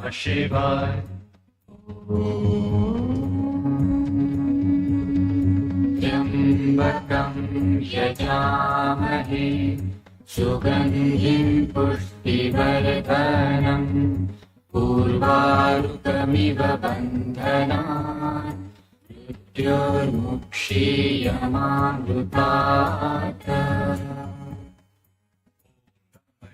Namah Shivaya. Jambakam yajamahe sugandhim pushtivardhanam urvarukamiva bandhanat mrityurmukshiyamamrutat.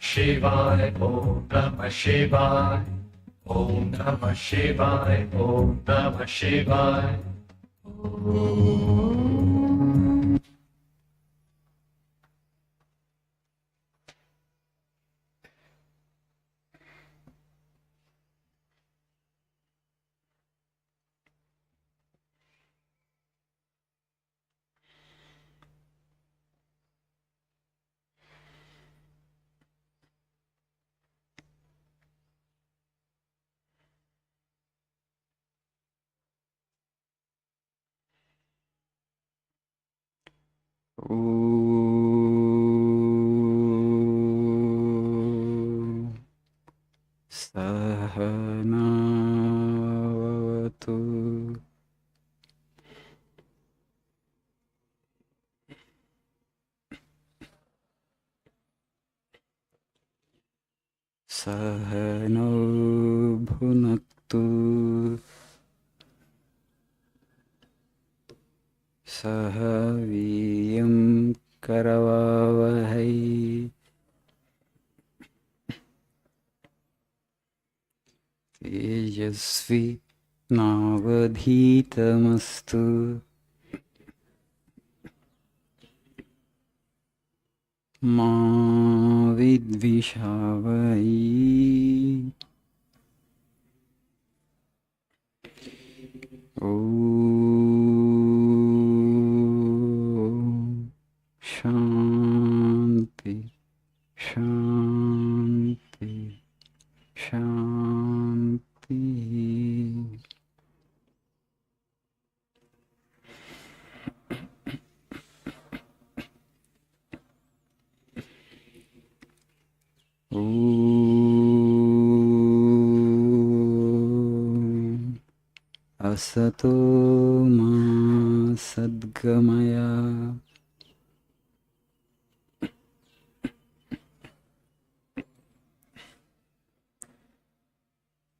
Shivaya, Om Namah Shivaya, Om Namah Shivaya, Om Namah Shivaya. Sahanavavatu Sahano bhunaktu Sahaviyam karavavahai Tejasvi navadhitamastu Ma vidvishavai. Om Shanti Shanti Shanti. Om Asato ma sadgamaya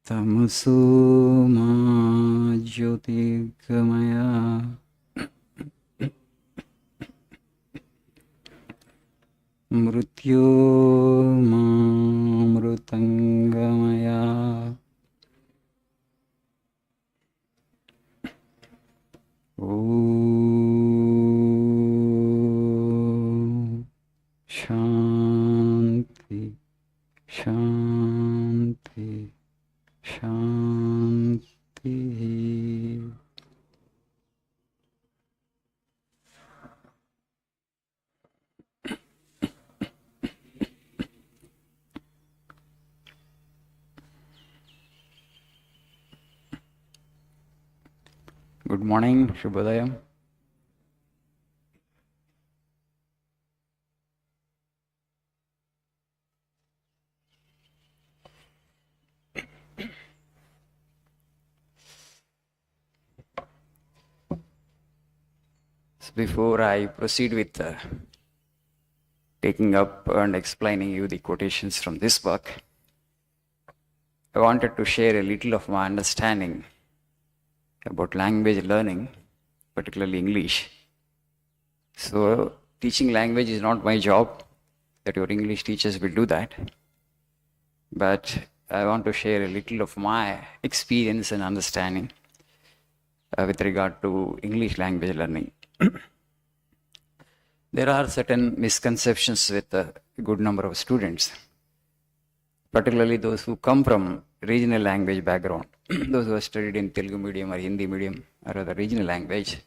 Tamaso ma jyotirgamaya Mrityo ma mrutangamaya Om Shanti Shanti Shanti. Good morning, Shubhodaya. So before I proceed with taking up and explaining you the quotations from this book, I wanted to share a little of my understanding about language learning, particularly English. So teaching language is not my job, that your English teachers will do that. But I want to share a little of my experience and understanding with regard to English language learning. There are certain misconceptions with a good number of students, particularly those who come from regional language background, those who have studied in Telugu medium or Hindi medium or other regional language.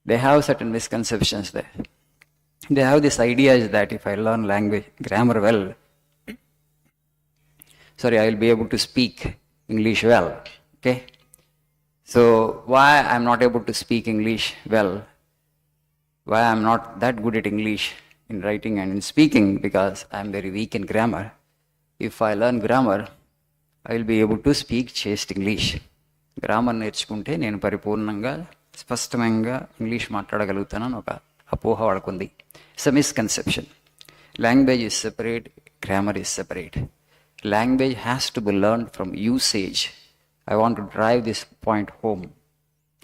They have certain misconceptions there. They have this idea that if I learn language grammar well, I will be able to speak English well. Okay? So why I'm not able to speak English well? Why I'm not that good at English in writing and in speaking? Because I'm very weak in grammar. If I learn grammar, I will be able to speak chaste English. Grammar నేర్చుకుంటే నేను పరిపూర్ణంగా స్పష్టంగా English మాట్లాడగలుగుతానని ఒక అపోహ వాళ్ళకుంది. It's a misconception. Language is separate, grammar is separate. Language has to be learned from usage. I want to drive this point home.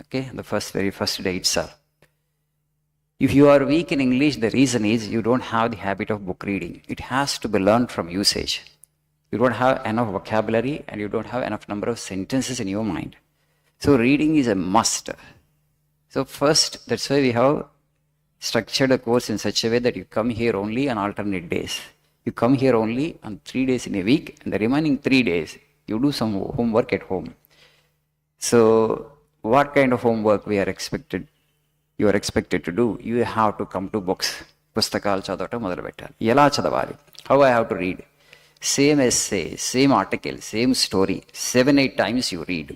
Okay, the very first day itself. If you are weak in English, the reason is you don't have the habit of book reading. It has to be learned from usage. You don't have enough vocabulary and you don't have enough number of sentences in your mind. So reading is a must. So first, that's why we have structured a course in such a way that you come here only on alternate days. You come here only on 3 days in a week, and the remaining 3 days, you do some homework at home. So, what kind of homework you are expected to do? You have to come to books. Pustakal chadavata modalu pettali. Ela chadavali? How I have to read? Same essay, same article, same story. 7-8 times you read.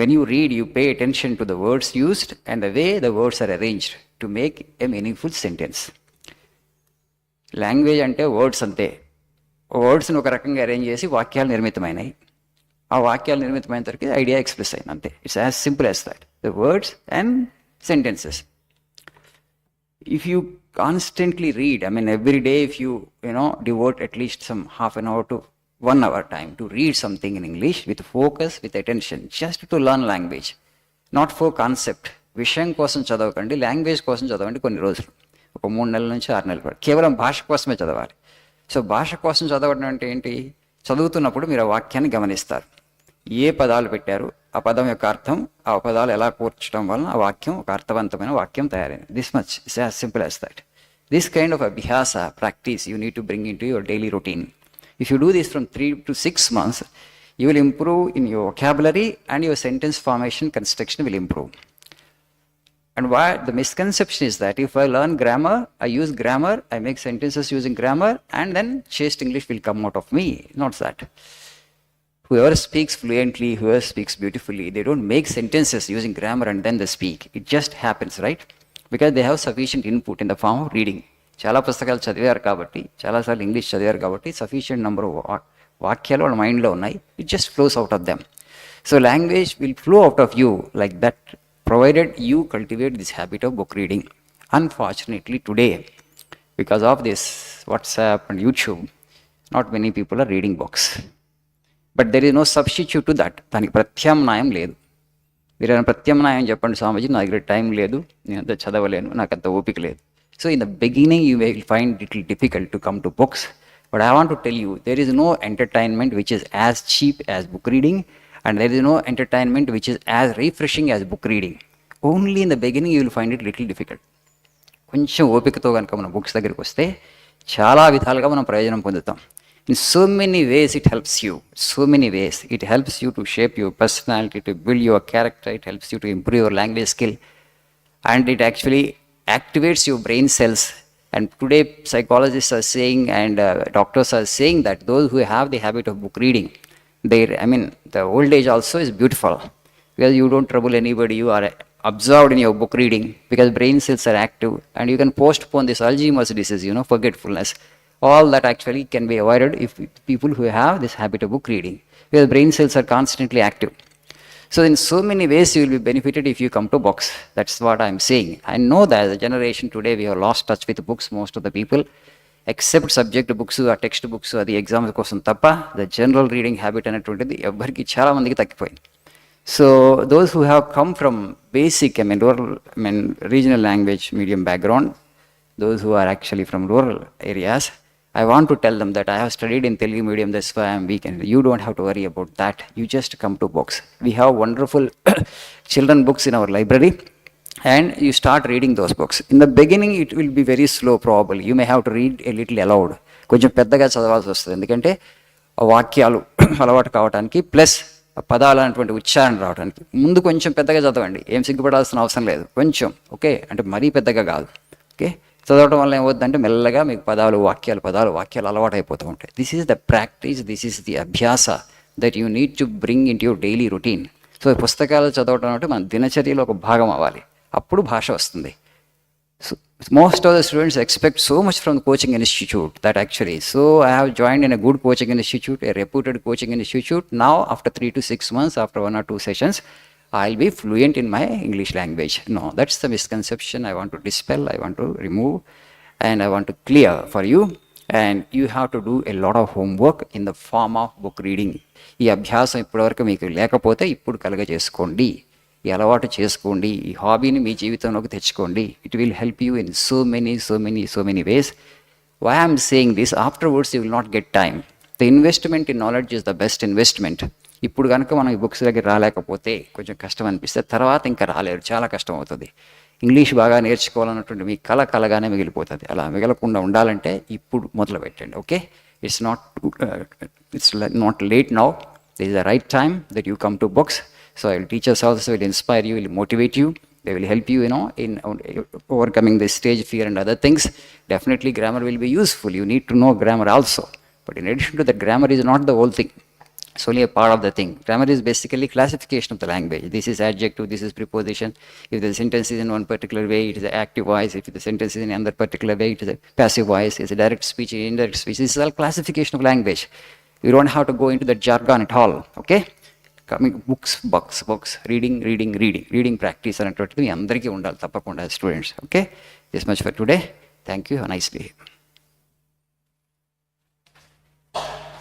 When you read, you pay attention to the words used and the way the words are arranged to make a meaningful sentence. Language అంటే words అంతే. వర్డ్స్ని ఒక రకంగా arrange చేసి వాక్యాలు నిర్మితమైనాయి. ఆ వాక్యాలు నిర్మితమైన తర్వాత ఐడియా ఎక్స్ప్రెస్ అయింది అంతే. It's as simple as that. The words and sentences. If you constantly read, I mean every day, if you devote at least some half an hour to 1 hour time to read something in English with focus, with attention, just to learn language, not for concept. విషయం కోసం చదవకండి, language కోసం చదవండి కొన్ని రోజులు, ఒక 3 నెలల నుంచి 6 నెలల పాటు. కేవలం భాష కోసమే చదవాలి. సో భాష కోసం చదవడం అంటే ఏంటి? చదువుతున్నప్పుడు మీరు ఆ వాక్యాన్ని గమనిస్తారు. ఏ పదాలు పెట్టారు, ఆ పదం యొక్క అర్థం, ఆ పదాలు ఎలా కూర్చడం వలన ఆ వాక్యం ఒక అర్థవంతమైన వాక్యం తయారైంది. This much is as simple as that. This kind of అభ్యాస practice you need to bring in to your daily routine. If you do this from 3 to 6 months, you will improve in your vocabulary and your sentence formation construction will improve. And why the misconception is that if I learn grammar, I use grammar, I make sentences using grammar, and then chaste English will come out of me. Not that. Whoever speaks fluently, whoever speaks beautifully, they don't make sentences using grammar and then they speak. It just happens, right? Because they have sufficient input in the form of reading. చాలా పుస్తకాలు చదివారు కాబట్టి, చాలాసార్లు English చదివారు కాబట్టి sufficient number of వాక్యాలు వాళ్ళ మైండ్లో ఉన్నాయి. It just flows out of them. So language will flow out of you like that, provided you cultivate this habit of book reading. Unfortunately today, because of this WhatsApp and YouTube, not many people are reading books. But there is no substitute to that. దానికి ప్రత్యామ్నాయం లేదు. మీరు ఏమైనా ప్రత్యామ్నాయం చెప్పండి స్వామీజీ, నా దగ్గర time లేదు, నేను అంత చదవలేను, నాకు అంత ఓపిక లేదు. So in the beginning you may find it little difficult to come to books. But I want to tell you, there is no entertainment which is as cheap as book reading. And there is no entertainment which is as refreshing as book reading. Only in the beginning you will find it little difficult. కొంచెం ఓపికతో కనుక మనం books దగ్గరికి వస్తే చాలా విధాలుగా మనం ప్రయోజనం పొందుతాం. In so many ways it helps you. So many ways. It helps you to shape your personality, to build your character. It helps you to improve your language skill. And it actually activates your brain cells. And today psychologists are saying and doctors are saying that those who have the habit of book reading, the old age also is beautiful because you don't trouble anybody. You are absorbed in your book reading because brain cells are active and you can postpone this Alzheimer's disease, forgetfulness. All that actually can be avoided if people who have this habit of book reading, because brain cells are constantly active. So in so many ways you will be benefited if you come to books. That's what I'm saying. I know that as a generation today we have lost touch with books, most of the people. Except subject books, ఆ text books, అది exams కోసం తప్ప the general reading habit అనేటువంటిది ఎవరికి చాలామందికి తగ్గిపోయింది. So those who have come from basic regional language medium background, those who are actually from rural areas, I want to tell them that I have studied in Telugu medium, that's why I am weak, and you don't have to worry about that. You just come to books. We have wonderful children books in our library. And you start reading those books. In the beginning, it will be very slow probably. You may have to read a little aloud. కొంచెం పెద్దగా చదవాల్సి వస్తుంది, ఎందుకంటే వాక్యాలు అలవాటు కావడానికి plus పదాలు అనేటువంటి ఉచ్చారణ రావడానికి. ముందు కొంచెం పెద్దగా చదవండి, ఏం సిగ్గుపడాల్సిన అవసరం లేదు. కొంచెం ఓకే, అంటే మరీ పెద్దగా కాదు. ఓకే, చదవడం వల్ల ఏమవుతుందంటే మెల్లగా మీకు వాక్యాలు అలవాటు అయిపోతూ ఉంటాయి. This is the practice, this is the అభ్యాస that you need to bring in to your daily routine. So పుస్తకాలు చదవడం అంటే మన దినచర్యలో ఒక భాగం అవ్వాలి, అప్పుడు భాష వస్తుంది. So Most of the students expect so much from the coaching institute that actually, so I have joined in a good coaching institute, a reputed coaching institute. Now after 3 to 6 months, after 1 or 2 sessions, I'll be fluent in my English language. No, that's the misconception I want to dispel, I want to remove, and I want to clear for you. And you have to do a lot of homework in the form of book reading. ఈ అభ్యాసం ఇప్పటివరకు మీకు లేకపోతే ఇప్పుడు కలుగజేసుకోండి, ఈ అలవాటు చేసుకోండి, ఈ హాబీని మీ జీవితంలోకి తెచ్చుకోండి. It will help you in so many ways. Why I'm saying this, afterwards you will not get time. The investment in knowledge is the best investment. ఇప్పుడు కనుక మనం ఈ బుక్స్ దగ్గర రాలేకపోతే కొంచెం కష్టం అనిపిస్తే తర్వాత ఇంకా రాలేరు, చాలా కష్టం అవుతుంది. ఇంగ్లీష్ బాగా నేర్చుకోవాలన్నటువంటి మీ కలగానే మిగిలిపోతుంది. అలా మిగలకుండా ఉండాలంటే ఇప్పుడు మొదలు పెట్టండి. Okay, it's not late now. This is the right time that you come to books. So teachers also will inspire you, will motivate you. They will help you, in overcoming the stage fear and other things. Definitely grammar will be useful. You need to know grammar also. But in addition to that, grammar is not the whole thing. It's only a part of the thing. Grammar is basically classification of the language. This is adjective, this is preposition. If the sentence is in one particular way, it is an active voice. If the sentence is in another particular way, it is a passive voice. It's a direct speech, indirect speech. This is all classification of language. You don't have to go into that jargon at all. Okay? Coming books, reading practice అనేటువంటిది మీ అందరికీ ఉండాలి తప్పకుండా students. Okay, this much for today. Thank you. Nice day.